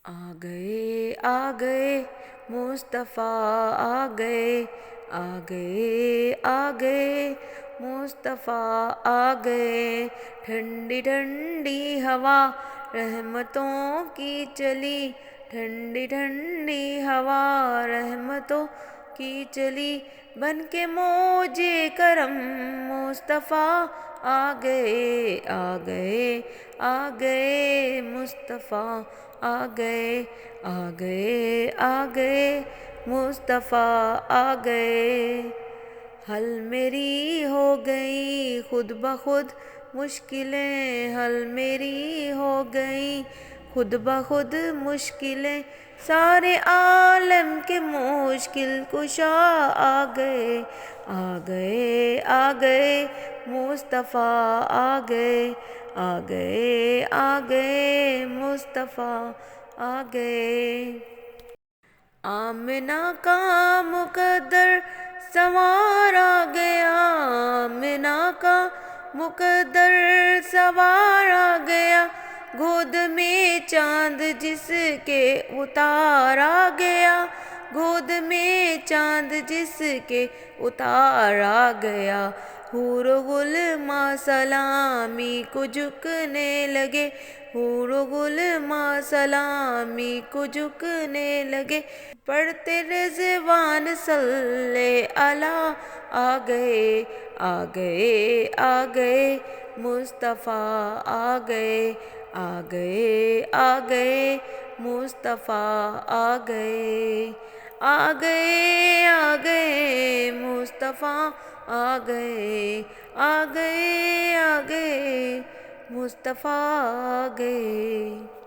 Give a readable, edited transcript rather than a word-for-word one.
آ گئے مصطفیٰ آ گئے، آ گئے مصطفیٰ آ گئے، ٹھنڈی ٹھنڈی ہوا رحمتوں کی چلی، ٹھنڈی ٹھنڈی ہوا رحمتوں کی چلی، بن کے موج کرم مصطفیٰ آ گئے، آ گئے مصطفیٰ آ گئے، آ گئے مصطفیٰ آ گئے، حل میری ہو گئی خود بخود مشکلیں، حل میری ہو گئی خود بخود مشکلیں، سارے عالم کے مشکل کشا آ گئے، آ گئے مصطفیٰ آ گئے، آ گئے مصطفیٰ آ گئے، آمنہ کا مقدر سنوار آ گیا، آمنہ کا مقدر سنوار آ گیا، گود میں چاند جس کے اتار آ گیا، گود میں چاند جس کے اتار آ گیا، حور و غلماں سلامی کو جھکنے لگے، حور و غلماں سلامی کو جھکنے لگے، پڑھتے رضوان صلی علیہ، آ گئے، آ گئے مصطفیٰ آ گئے، آ گئے مصطفیٰ آ گئے، آ گئے مصطفیٰ آ گئے، آ گئے مصطفیٰ آ گئے۔